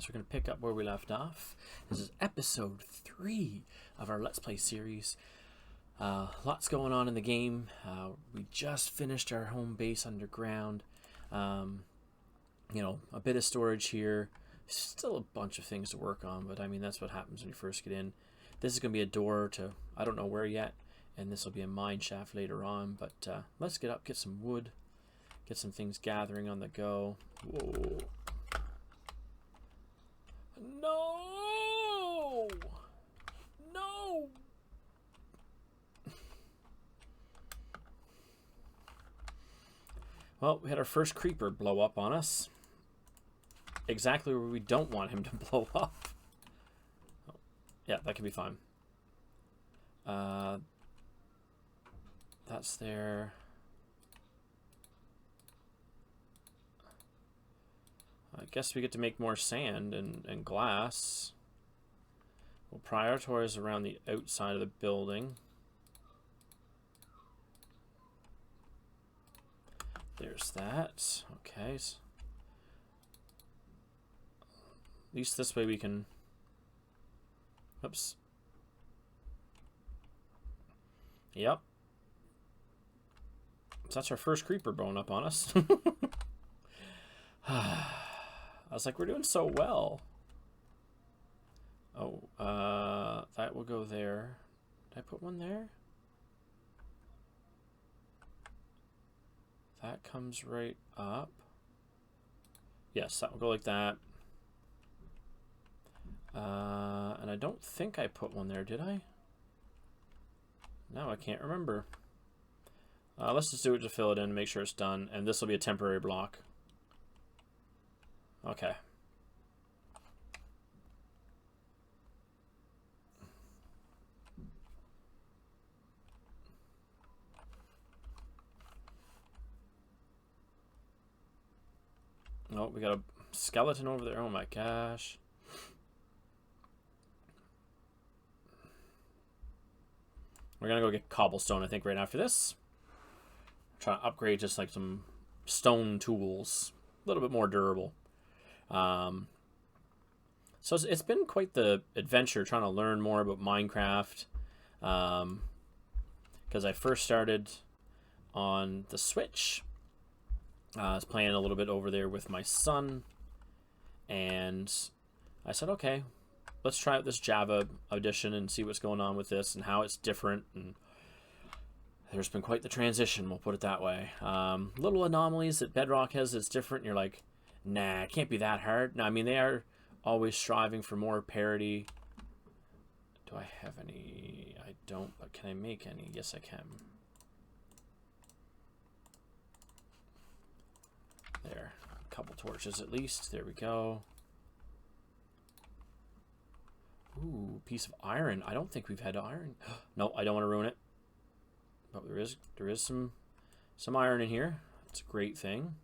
we're going to pick up where we left off. This is episode 3 of our Let's Play series. Lots going on in the game. We just finished our home base underground. You know, a bit of storage here. Still a bunch of things to work on, but I mean, that's what happens when you first get in. This is going to be a door to I don't know where yet, and this will be a mine shaft later on, but let's get up, get some wood, get some things gathering on the go. Whoa. No! No! Well, we had our first creeper blow up on us. Exactly where we don't want him to blow up. Oh, yeah, that can be fine. That's there. I guess we get to make more sand and glass. We'll prioritize around the outside of the building. There's that. Okay. At least this way we can... Oops. Yep. So that's our first creeper blowing up on us. I was like, we're doing so well. Oh, that will go there. Did I put one there? That comes right up. Yes, that will go like that. And I don't think I put one there, did I? No, I can't remember. Let's just do it to fill it in, make sure it's done, and this will be a temporary block. Okay. Oh, we got a skeleton over there. Oh my gosh. We're gonna go get cobblestone, I think, right after this. Try to upgrade just like some stone tools. A little bit more durable. So it's been quite the adventure trying to learn more about Minecraft. Because I first started on the Switch. I was playing a little bit over there with my son. And I said, okay, let's try out this Java edition and see what's going on with this and how it's different. And there's been quite the transition, we'll put it that way. Little anomalies that Bedrock has that's different. And you're like, nah, it can't be that hard. No, I mean, they are always striving for more parity. Do I have any? I don't, but can I make any? Yes, I can. There. A couple torches at least. There we go. Ooh, piece of iron. I don't think we've had iron. No, I don't want to ruin it. But there is some iron in here. That's a great thing.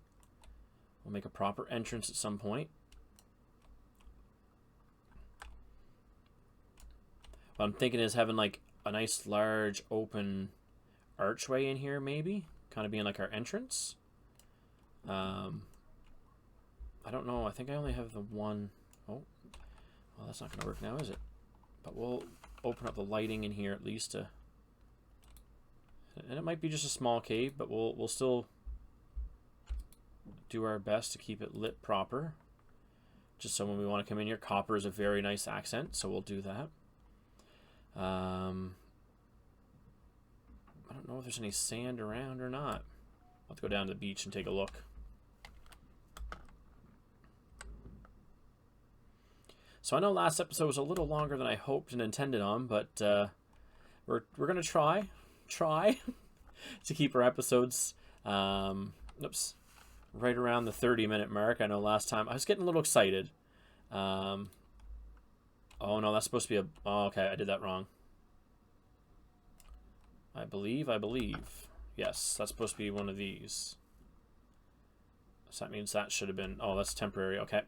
We'll make a proper entrance at some point. What I'm thinking is having like a nice large open archway in here, maybe. Kind of being like our entrance. I don't know. I think I only have the one. Oh, well, that's not going to work now, is it? But we'll open up the lighting in here at least to... And it might be just a small cave, but we'll still do our best to keep it lit proper. Just so when we want to come in here, copper is a very nice accent, so we'll do that. I don't know if there's any sand around or not. I'll have to go down to the beach and take a look. So I know last episode was a little longer than I hoped and intended on, but we're gonna try to keep our episodes oops, right around the 30-minute mark. I know last time I was getting a little excited. Oh no, that's supposed to be a... Oh, okay, I did that wrong. I believe. Yes, that's supposed to be one of these. So that means that should have been... Oh, that's temporary. Okay.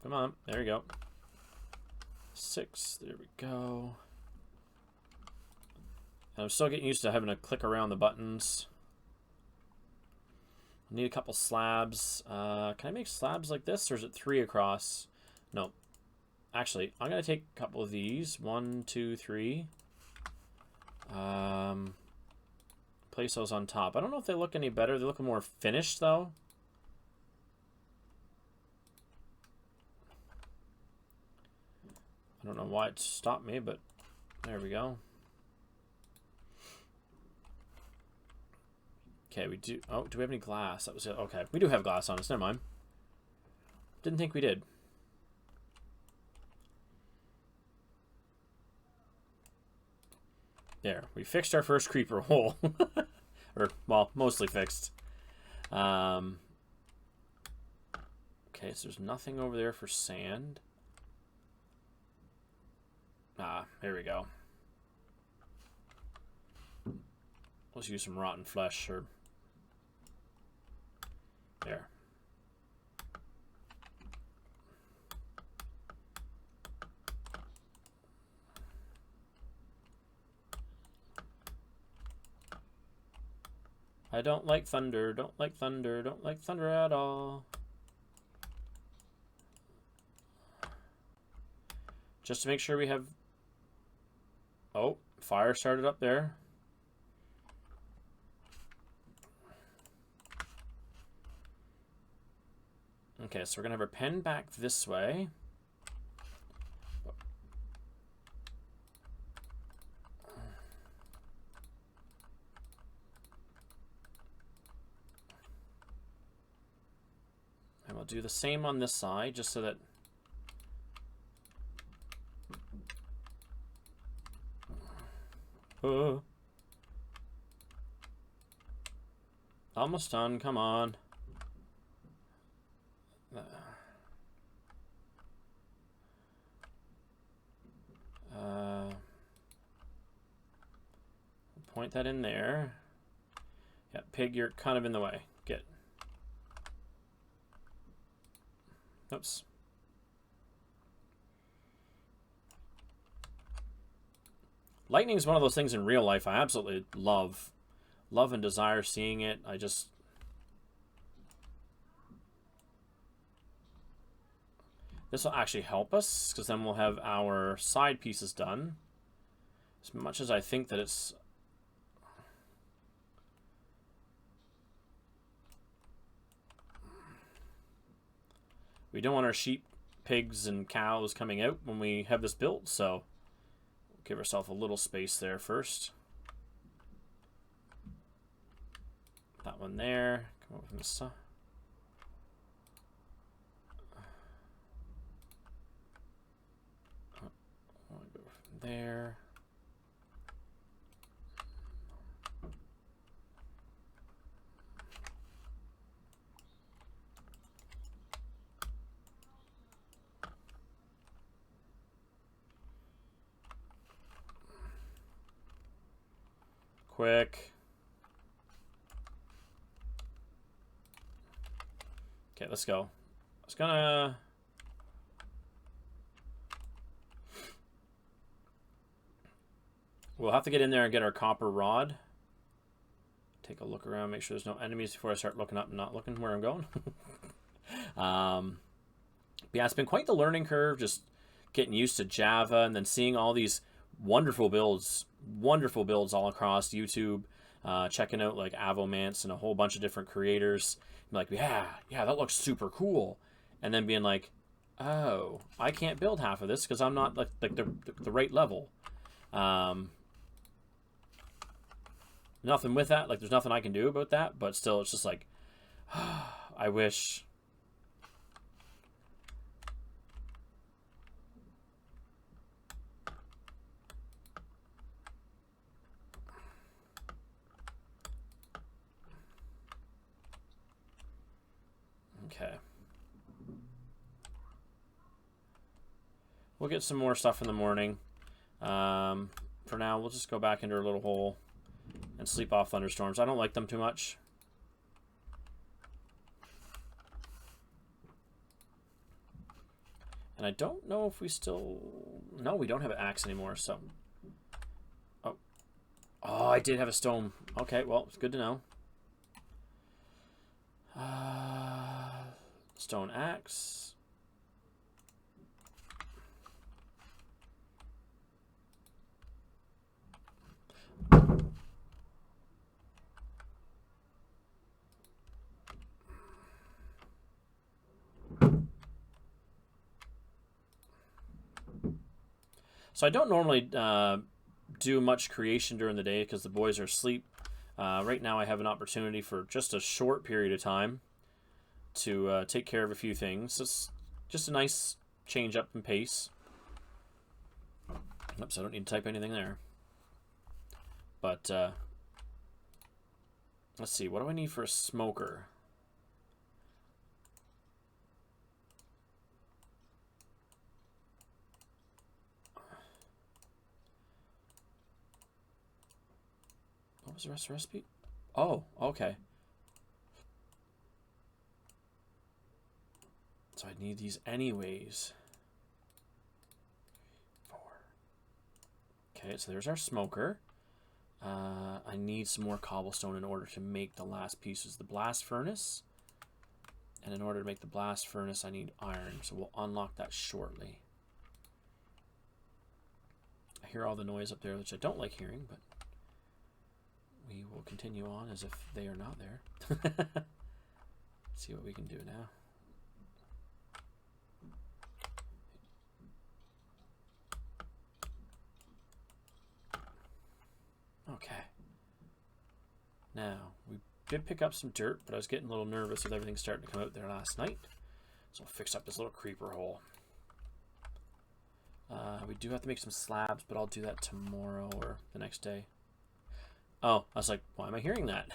Come on. There we go. 6. There we go. And I'm still getting used to having to click around the buttons. Need a couple slabs. Can I make slabs like this, or is it 3 across? No. Actually, I'm going to take a couple of these. 1, 2, 3. Place those on top. I don't know if they look any better. They look more finished, though. I don't know why it stopped me, but there we go. Okay, we do... Oh, do we have any glass? That was it. Okay, we do have glass on us. Never mind. Didn't think we did. There. We fixed our first creeper hole. Or, well, mostly fixed. Okay, so there's nothing over there for sand. Ah, here we go. Let's use some rotten flesh, or... There. I don't like thunder, don't like thunder, don't like thunder at all. Just to make sure we have... Oh, fire started up there. Okay, so we're going to have our pen back this way. And we'll do the same on this side, just so that... Almost done, come on. Point that in there. Yeah, pig, you're kind of in the way. Get. Oops. Lightning is one of those things in real life I absolutely love. Love and desire seeing it. I just... This will actually help us, because then we'll have our side pieces done. As much as I think that it's... We don't want our sheep, pigs, and cows coming out when we have this built, so we'll give ourselves a little space there first. That one there. Come over from the side. I'll go from there. Quick. Okay, let's go. I was gonna... We'll have to get in there and get our copper rod. Take a look around, make sure there's no enemies before I start looking up and not looking where I'm going. But yeah, it's been quite the learning curve, just getting used to Java and then seeing all these wonderful builds all across YouTube, checking out like Avomance and a whole bunch of different creators. I'm like, yeah, that looks super cool. And then being like, oh, I can't build half of this because I'm not like the right level. Nothing with that. Like, there's nothing I can do about that. But still, it's just like, I wish. Okay. We'll get some more stuff in the morning. For now, we'll just go back into our little hole and sleep off thunderstorms. I don't like them too much. And I don't know if we still... No, we don't have an axe anymore, so... Oh, I did have a stone. Okay, well, it's good to know. Stone axe. So I don't normally do much creation during the day because the boys are asleep. Right now I have an opportunity for just a short period of time to take care of a few things. It's just a nice change up in pace. Oops, I don't need to type anything there. But let's see, what do I need for a smoker? What was the rest of the recipe? Oh, okay. So I need these anyways. 4. Okay, so there's our smoker. I need some more cobblestone in order to make the last pieces. The blast furnace. And in order to make the blast furnace, I need iron. So we'll unlock that shortly. I hear all the noise up there, which I don't like hearing, but we will continue on as if they are not there. Let's see what we can do now. Okay. Now, we did pick up some dirt, but I was getting a little nervous with everything starting to come out there last night. So I'll fix up this little creeper hole. We do have to make some slabs, but I'll do that tomorrow or the next day. Oh, I was like, why am I hearing that?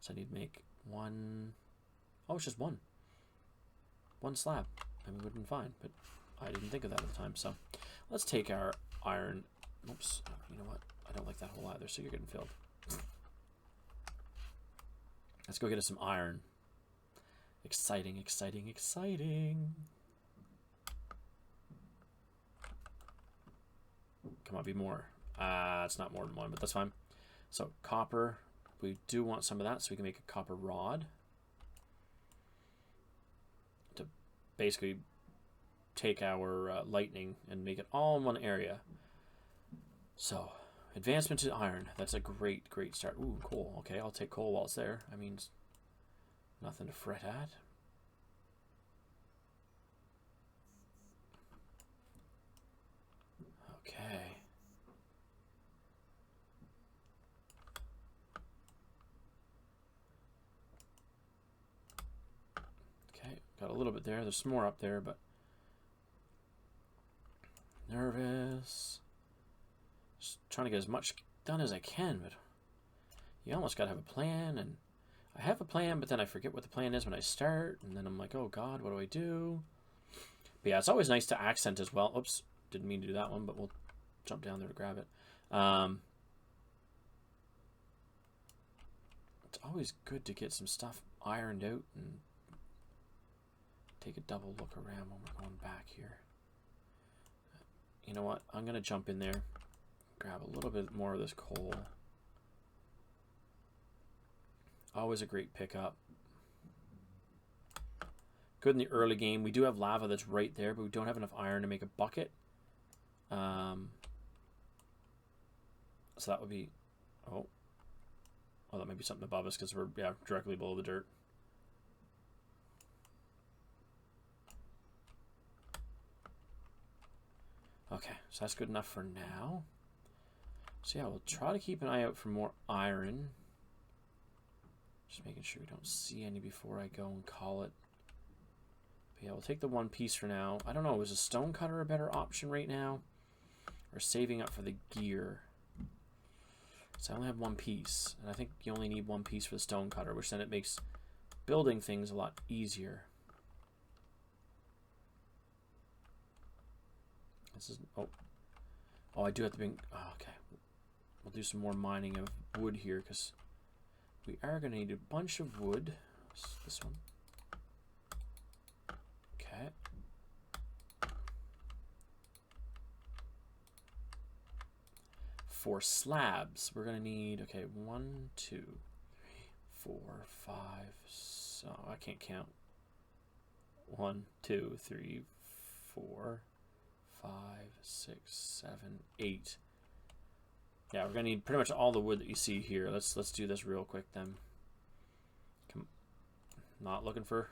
So I need to make one. Oh, it's just one. One slab. I mean, it would have been fine, but I didn't think of that at the time. So let's take our iron. Oops. You know what? I don't like that hole either, so you're getting filled. Let's go get us some iron. Exciting, exciting, exciting. Come on, be more. It's not more than one, but that's fine. So copper, we do want some of that so we can make a copper rod to basically take our lightning and make it all in one area. So advancement to iron, that's a great, great start. Ooh, coal. Okay, I'll take coal while it's there. I mean, nothing to fret at. Okay. Got a little bit there. There's some more up there, but nervous. Just trying to get as much done as I can, but you almost got to have a plan, and I have a plan, but then I forget what the plan is when I start, and then I'm like, oh god, what do I do? But yeah, it's always nice to accent as well. Oops, didn't mean to do that one, but we'll jump down there to grab it. It's always good to get some stuff ironed out and take a double look around when we're going back here. You know what? I'm going to jump in there, grab a little bit more of this coal. Always a great pickup. Good in the early game. We do have lava that's right there, but we don't have enough iron to make a bucket. So that would be... Oh, that might be something above us because we're directly below the dirt. Okay, so that's good enough for now. So yeah, we'll try to keep an eye out for more iron. Just making sure we don't see any before I go and call it. But yeah, we'll take the one piece for now. I don't know, is a stone cutter a better option right now? Or saving up for the gear? So I only have one piece, and I think you only need one piece for the stone cutter, which then it makes building things a lot easier. This is oh, I do have to bring. Oh, okay, we'll do some more mining of wood here because we are going to need a bunch of wood. This one. Okay. For slabs, we're going to need, okay, 1, 2, 3, 4, 5, So I can't count. 1, 2, 3, 4, 5, 6, 7, 8. Yeah, we're gonna need pretty much all the wood that you see here. Let's do this real quick then. Come, not looking for.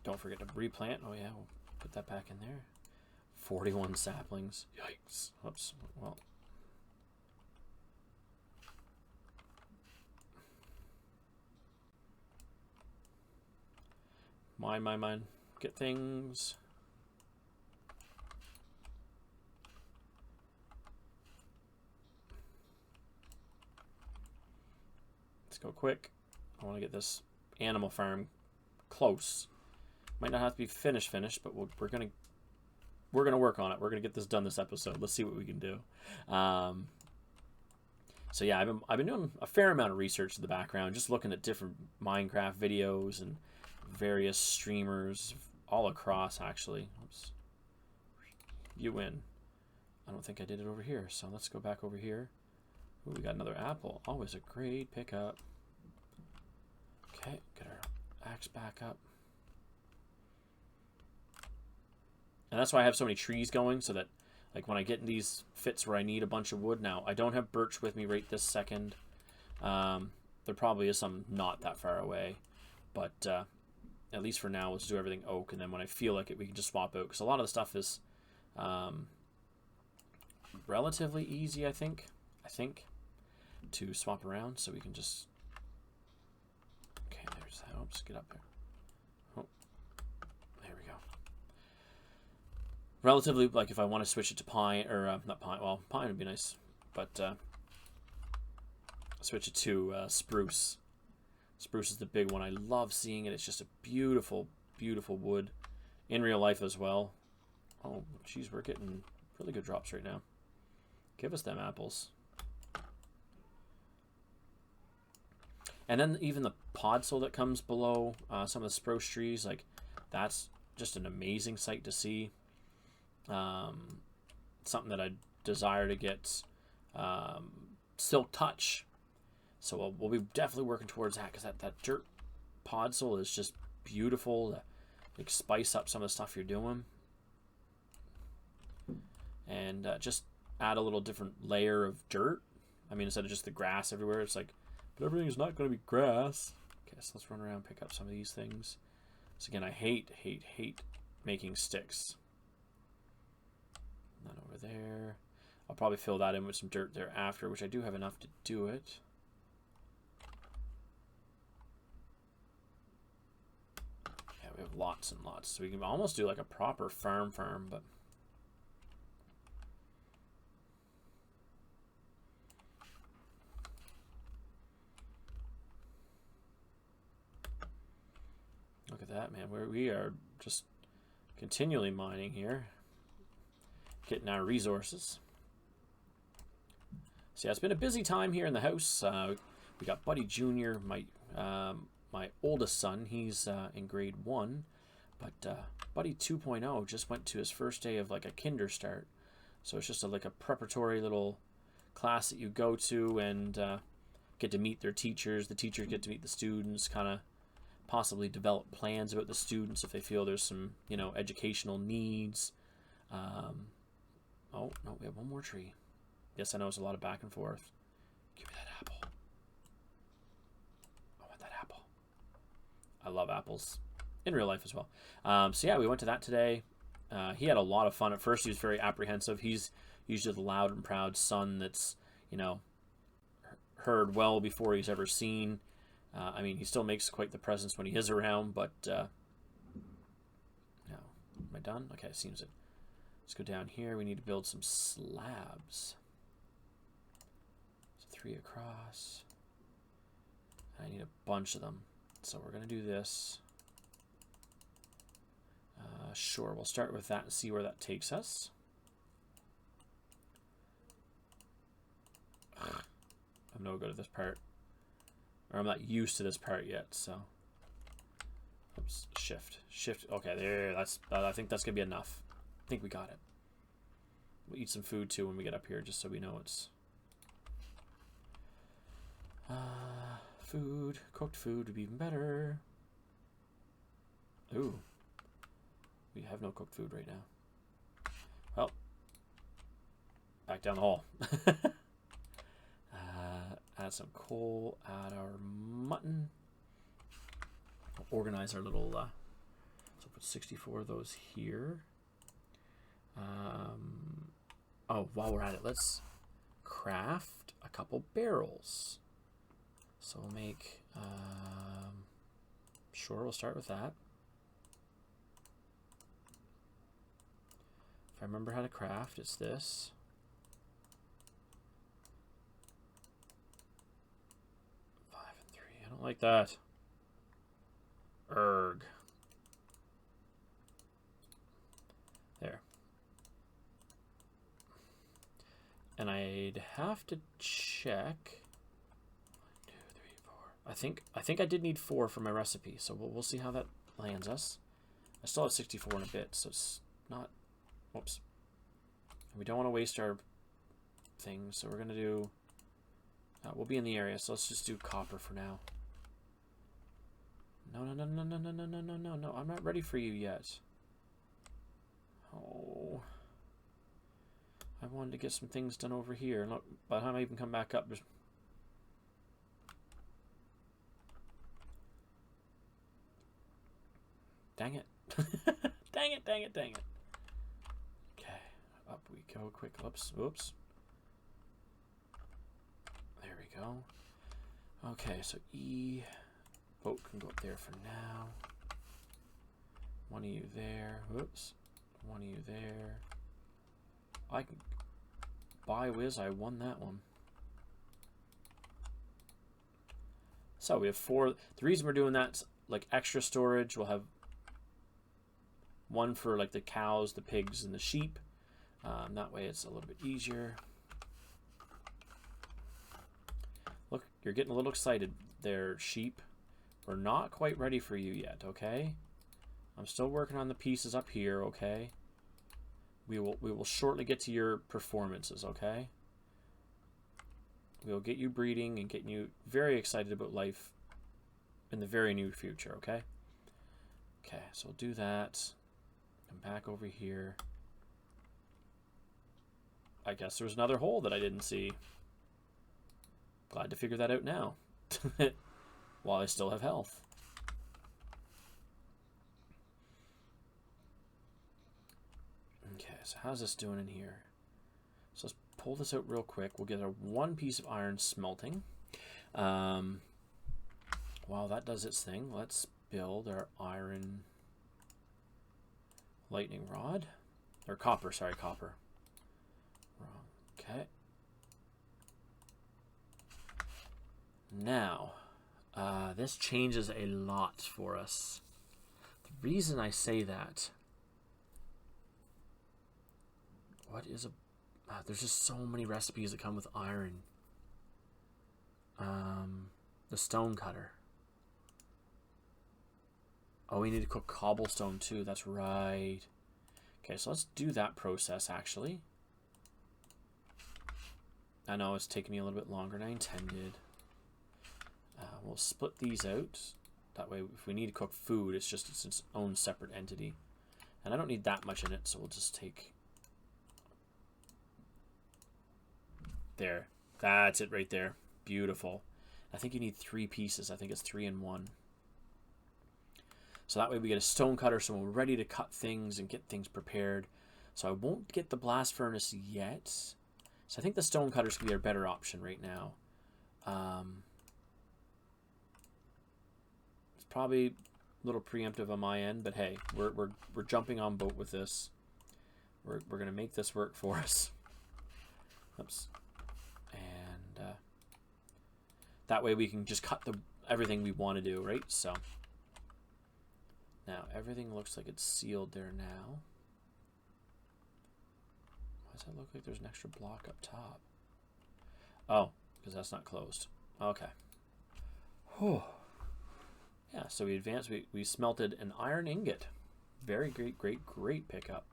Don't forget to replant. Oh yeah, we'll put that back in there. 41 saplings. Yikes. Whoops. Well. Mine. Get things. Let's go quick. I want to get this animal farm close. Might not have to be finished, but we're gonna work on it. We're gonna get this done this episode. Let's see what we can do. So yeah, I've been doing a fair amount of research in the background, just looking at different Minecraft videos and various streamers all across. Actually, oops. You win. I don't think I did it over here, so let's go back over here. Ooh, we got another apple. Always a great pickup. Okay, get our axe back up. And that's why I have so many trees going, so that like when I get in these fits where I need a bunch of wood. Now, I don't have birch with me right this second. There probably is some not that far away. But at least for now, let's do everything oak. And then when I feel like it, we can just swap out. Because a lot of the stuff is relatively easy, I think, to swap around. So we can just... Okay, there's that. Oops, get up there. Relatively, like if I want to switch it to pine, or not pine, well, pine would be nice, but switch it to spruce. Spruce is the big one. I love seeing it. It's just a beautiful, beautiful wood in real life as well. Oh, geez, we're getting really good drops right now. Give us them apples. And then even the podzol that comes below some of the spruce trees, like that's just an amazing sight to see. Something that I desire to get Silk Touch. So we'll be definitely working towards that, because that dirt podzol is just beautiful to like spice up some of the stuff you're doing. And just add a little different layer of dirt. I mean, instead of just the grass everywhere, it's like, but everything's not going to be grass. Okay, so let's run around and pick up some of these things. So again, I hate making sticks. None over there. I'll probably fill that in with some dirt there after, which I do have enough to do it. Yeah, we have lots and lots. So we can almost do like a proper farm, but... Look at that, man. We are just continually mining here. Getting our resources. So yeah, it's been a busy time here in the house. We got Buddy Jr., my oldest son. He's in grade 1. But Buddy 2.0 just went to his first day of like a kinder start. So it's just like a preparatory little class that you go to and get to meet their teachers. The teachers get to meet the students, kind of possibly develop plans about the students if they feel there's some, educational needs. Oh, no, we have one more tree. Yes, I know it's a lot of back and forth. Give me that apple. I want that apple. I love apples in real life as well. So yeah, we went to that today. He had a lot of fun. At first, he was very apprehensive. He's usually the loud and proud son that's, heard well before he's ever seen. I mean, he still makes quite the presence when he is around, but... no. Am I done? Okay, it seems it. Let's go down here. We need to build some slabs. So 3 across. I need a bunch of them. So we're going to do this. Sure, we'll start with that and see where that takes us. I'm no good at this part. Or I'm not used to this part yet, so... Oops, shift. Okay, there, I think that's going to be enough. I think we got it. We'll eat some food too when we get up here, just so we know it's... Food. Cooked food would be even better. Ooh. We have no cooked food right now. Well. Back down the hall. Add some coal. Add our mutton. Organize our little... so put 64 of those here. Oh, while we're at it, let's craft a couple barrels. So we'll make, sure, we'll start with that. If I remember how to craft, it's this. Five and 3. I don't like that. Erg. There. And I'd have to check. 1, 2, 3, 4. I think I did need 4 for my recipe, so we'll see how that lands us. I still have 64 in a bit, so it's not. Whoops. We don't want to waste our things, so we're gonna do. We'll be in the area, so let's just do copper for now. No, no, no, no, no, no, no, no, no, no, no. I'm not ready for you yet. Oh. I wanted to get some things done over here. Look, by the time I even come back up, there's... Dang it. Dang it, dang it, dang it. Okay, up we go quick. Oops, oops. There we go. Okay, so E... Boat can go up there for now. One of you there. Whoops. One of you there. I can... By whiz, I won that one. So we have 4. The reason we're doing that's like extra storage. We'll have one for like the cows, the pigs, and the sheep. That way it's a little bit easier. Look, you're getting a little excited there, sheep. We're not quite ready for you yet, okay? I'm still working on the pieces up here, okay? We will shortly get to your performances, okay? We'll get you breeding and getting you very excited about life in the very near future, okay? Okay, so we'll do that. Come back over here. I guess there's another hole that I didn't see. Glad to figure that out now. While I still have health. Okay, so how's this doing in here? So let's pull this out real quick. We'll get our 1 piece of iron smelting. While that does its thing, let's build our iron lightning rod. Or copper, sorry, copper. Wrong. Okay. Now, this changes a lot for us. The reason I say that... What is a... there's just so many recipes that come with iron. The stone cutter. Oh, we need to cook cobblestone too. That's right. Okay, so let's do that process, actually. I know it's taking me a little bit longer than I intended. We'll split these out. That way, if we need to cook food, it's its own separate entity. And I don't need that much in it, so we'll just take... There. That's it right there. Beautiful. I think you need 3 pieces. I think it's 3 in 1. So that way we get a stone cutter, so we're ready to cut things and get things prepared. So I won't get the blast furnace yet. So I think the stone cutter's going to be our better option right now. It's probably a little preemptive on my end, but hey, we're jumping on boat with this. We're going to make this work for us. Oops. And that way we can just cut everything we want to do, right? So now everything looks like it's sealed there now. Why does that look like there's an extra block up top? Oh, because that's not closed. Okay. Whew. Yeah, so we advanced. We smelted an iron ingot. Very great pickup.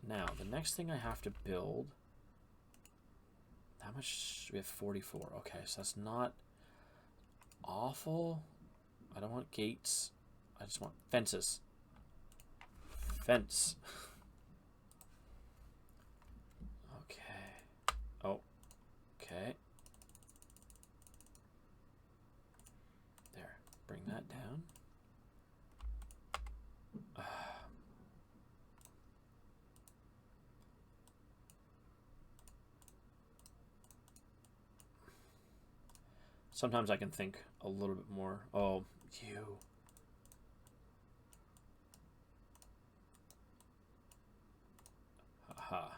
Now, the next thing I have to build How much? We have 44. Okay, so that's not awful. I don't want gates. I just want fences. Fence. Okay. Oh. Okay. There. Bring that down. Sometimes I can think a little bit more. Oh, you. Haha.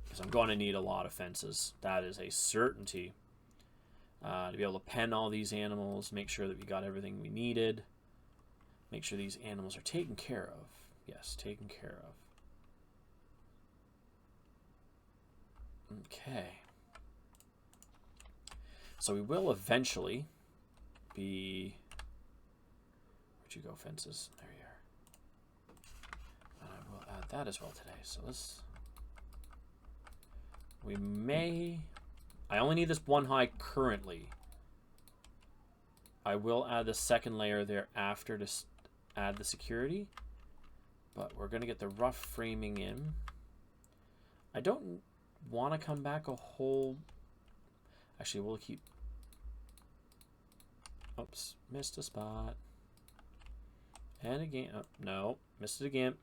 Because I'm going to need a lot of fences. That is a certainty. To be able to pen all these animals, make sure that we got everything we needed. Make sure these animals are taken care of. Yes, taken care of. Okay. So we will eventually be... Where'd you go, fences? There you are. I will add that as well today. So let's... We may... I only need this one high currently. I will add the second layer there after to add the security. But we're going to get the rough framing in. I don't want to come back a whole... Actually, we'll keep... Oops, missed a spot. And again, oh, no, missed it again.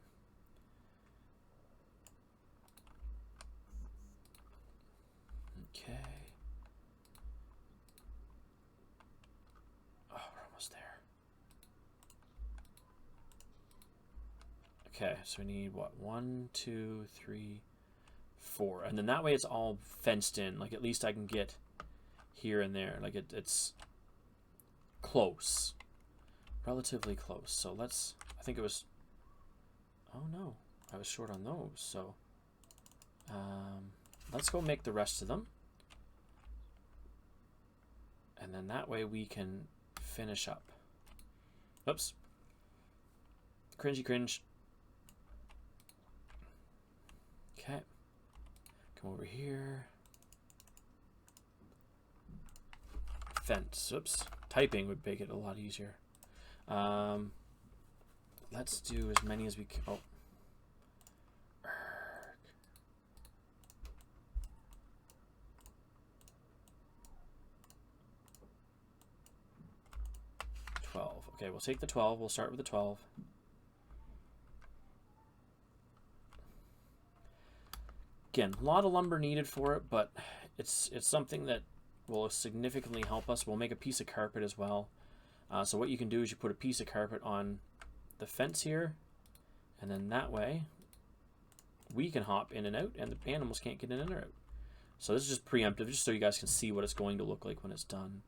Okay. Oh, we're almost there. Okay, so we need what? 1, 2, 3, 4. And then that way it's all fenced in. Like at least I can get here and there. Like it's close. Relatively close. So let's, I think it was, oh no, I was short on those. So let's go make the rest of them. And then that way we can finish up. Oops. Cringy cringe. Okay. Come over here. Fence. Oops. Typing would make it a lot easier. Let's do as many as we can. Oh. 12. Okay, we'll take the 12. We'll start with the 12. Again, a lot of lumber needed for it, but it's something that will significantly help us. We'll make a piece of carpet as well. So what you can do is you put a piece of carpet on the fence here, and then that way we can hop in and out, and the animals can't get in and out. So this is just preemptive, just so you guys can see what it's going to look like when it's done.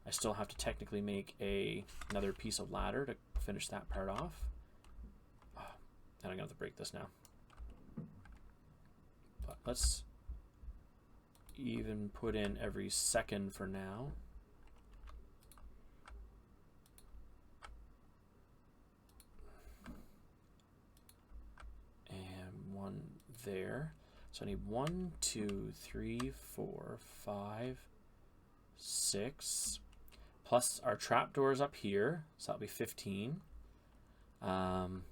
I still have to technically make another piece of ladder to finish that part off. Oh, and I'm going to have to break this now. But let's even put in every second for now. And one there. So I need 1, 2, 3, 4, 5, 6. Plus our trapdoors up here. So that'll be 15. And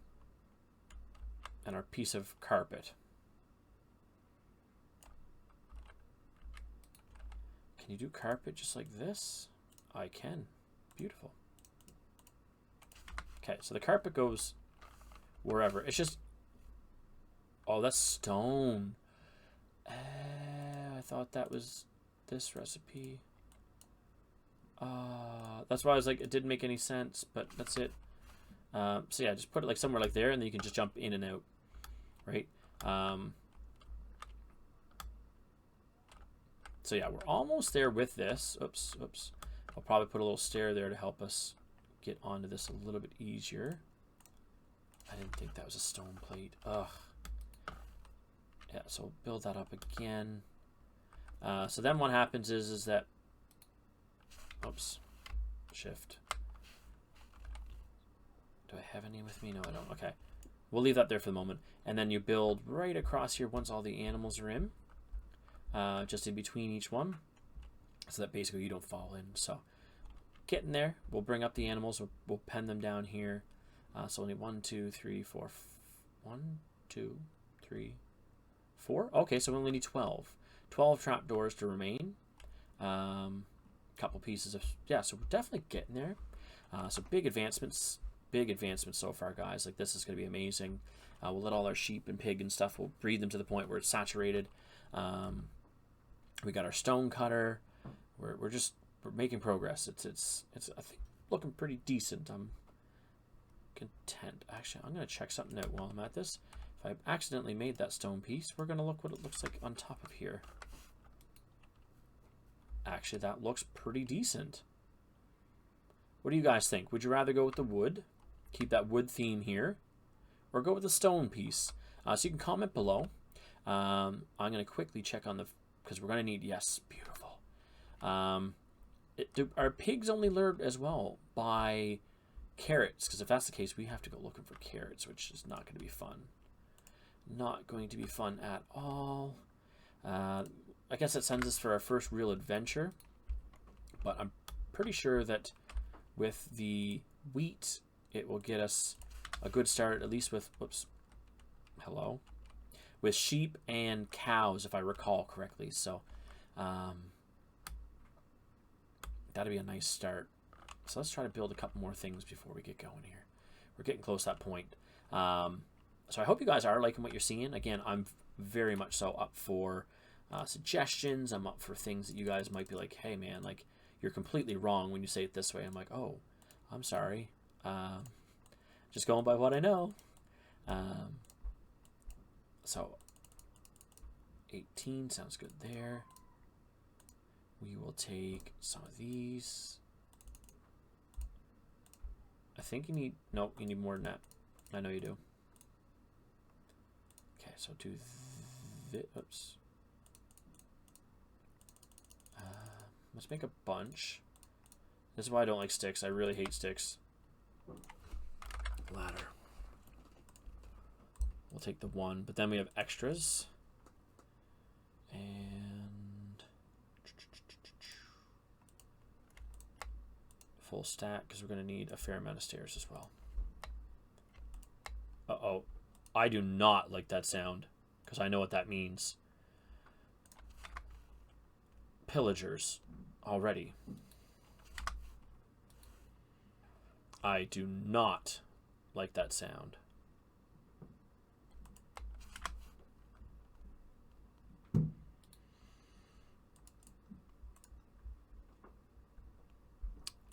our piece of carpet. Can you do carpet just like this? I can. Beautiful. Okay, so the carpet goes wherever. It's just... Oh, that's stone. I thought that was this recipe. That's why I was like, it didn't make any sense, but that's it. So yeah, just put it like somewhere like there, and then you can just jump in and out, right? So yeah, we're almost there with this. Oops, oops. I'll probably put a little stair there to help us get onto this a little bit easier. I didn't think that was a stone plate. Ugh. Yeah, so we'll build that up again. So then what happens is that... Oops. Shift. Do I have any with me? No, I don't. Okay. we'll leave that there for the moment. And then you build right across here once all the animals are in, just in between each one, so that basically you don't fall in. So get in there. We'll bring up the animals. We'll pen them down here. So only 1, 2, 3, 4. 1, 2, 3, 4. Okay, so we only need 12. 12 trapdoors to remain. Couple pieces of, yeah, so we're definitely getting there. So big advancements so far, guys. Like, this is going to be amazing. We'll let all our sheep and pig and stuff, we'll breed them to the point where it's saturated. We got our stone cutter. We're making progress. It's I think looking pretty decent. I'm content. Actually, I'm going to check something out while I'm at this. If I accidentally made that stone piece, we're going to look what it looks like on top of here. Actually, that looks pretty decent. What do you guys think? Would you rather go with the wood, keep that wood theme here, or go with the stone piece? So you can comment below. I'm going to quickly check on the, because we're going to need, yes, beautiful. Are pigs only lured as well by carrots? Because if that's the case, we have to go looking for carrots, which is not going to be fun. Not going to be fun at all. I guess that sends us for our first real adventure, but I'm pretty sure that with the wheat, it will get us a good start, at least with, whoops, hello, with sheep and cows, if I recall correctly. So that'll be a nice start. So let's try to build a couple more things before we get going here. We're getting close to that point. So I hope you guys are liking what you're seeing. Again, I'm very much so up for suggestions. I'm up for things that you guys might be like, hey man, like, you're completely wrong when you say it this way. I'm like, oh, I'm sorry. Just going by what I know. So 18 sounds good there. We will take some of these. I think you need, nope, you need more than that. I know you do. Okay, so do this. Oops. Let's make a bunch. This is why I don't like sticks. I really hate sticks. Ladder. We'll take the one, but then we have extras. And full stack, because we're going to need a fair amount of stairs as well. Uh-oh. I do not like that sound, because I know what that means. Pillagers. Already. I do not like that sound.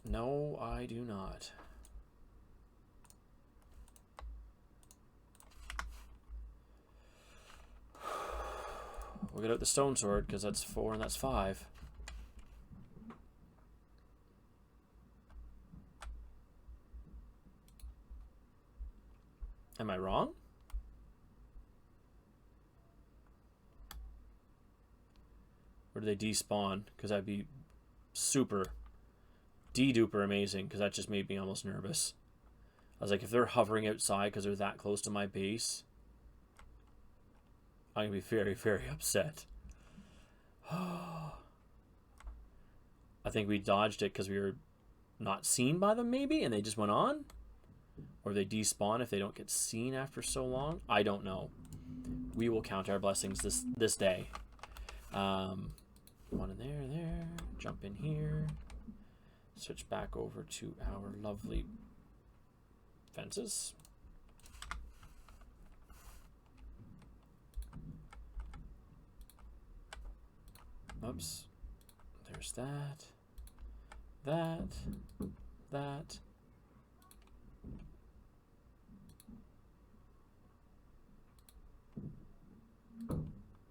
No, I do not. We'll get out the stone sword, because that's 4 and that's 5. Am I wrong? Or do they despawn? Because that'd be super de-duper amazing, because that just made me almost nervous. I was like, if they're hovering outside because they're that close to my base, I'm going to be very, very upset. I think we dodged it because we were not seen by them, maybe, and they just went on? Or they despawn if they don't get seen after so long? I don't know. We will count our blessings this day. One in there. Jump in here. Switch back over to our lovely fences. Oops. There's that. That.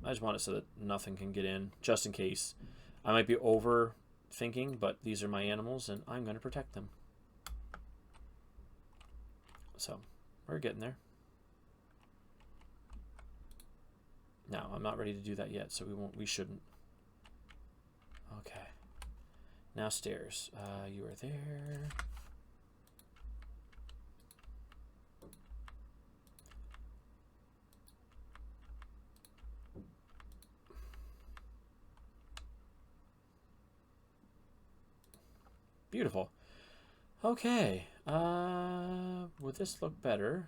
I just want it so that nothing can get in, just in case. I might be overthinking, but these are my animals, and I'm going to protect them. So, we're getting there. Now, I'm not ready to do that yet, so we shouldn't. Okay. Now stairs. You are there. Beautiful. Okay. Would this look better?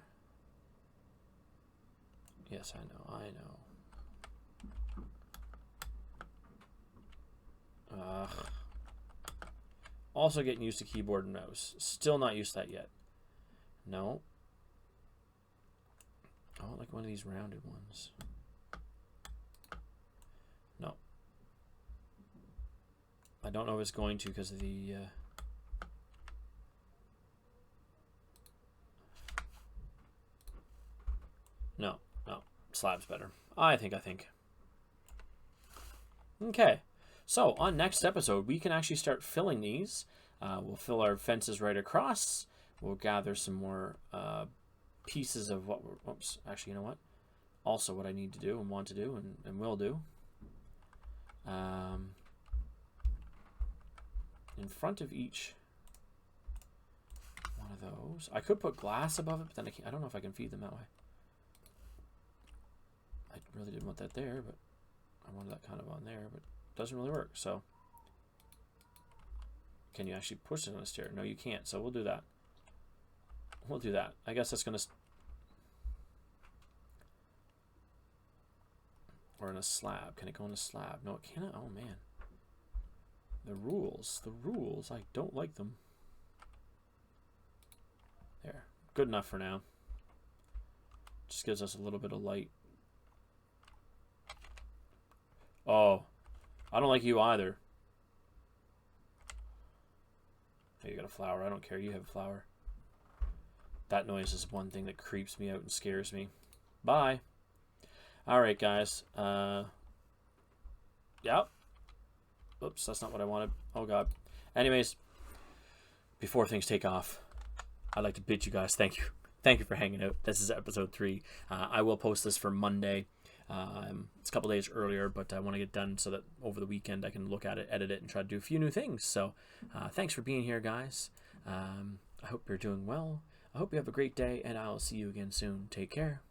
Yes, I know. Also getting used to keyboard and mouse. Still not used to that yet. No. I want like one of these rounded ones. No. I don't know if it's going to because of the... No. Slab's better. I think. Okay. So, on next episode, we can actually start filling these. We'll fill our fences right across. We'll gather some more pieces of what we're... Oops. Actually, you know what? Also what I need to do and want to do and will do. In front of each one of those. I could put glass above it, but then I don't know if I can feed them that way. I really didn't want that there, but I wanted that kind of on there, but it doesn't really work. So, can you actually push it on a stair? No, you can't. So we'll do that. We'll do that. I guess that's gonna. Or in a slab. Can it go in a slab? No, it cannot. Oh man. The rules. I don't like them. There. Good enough for now. Just gives us a little bit of light. Oh, I don't like you either. Hey, you got a flower. I don't care. You have a flower. That noise is one thing that creeps me out and scares me. Bye. Alright, guys. Yep. Oops, that's not what I wanted. Oh, God. Anyways, before things take off, I'd like to bid you guys thank you. Thank you for hanging out. This is episode 3. I will post this for Monday. It's a couple days earlier, but I want to get done so that over the weekend I can look at it, edit it, and try to do a few new things. So thanks for being here, guys. I hope you're doing well. I hope you have a great day, and I'll see you again soon. Take care.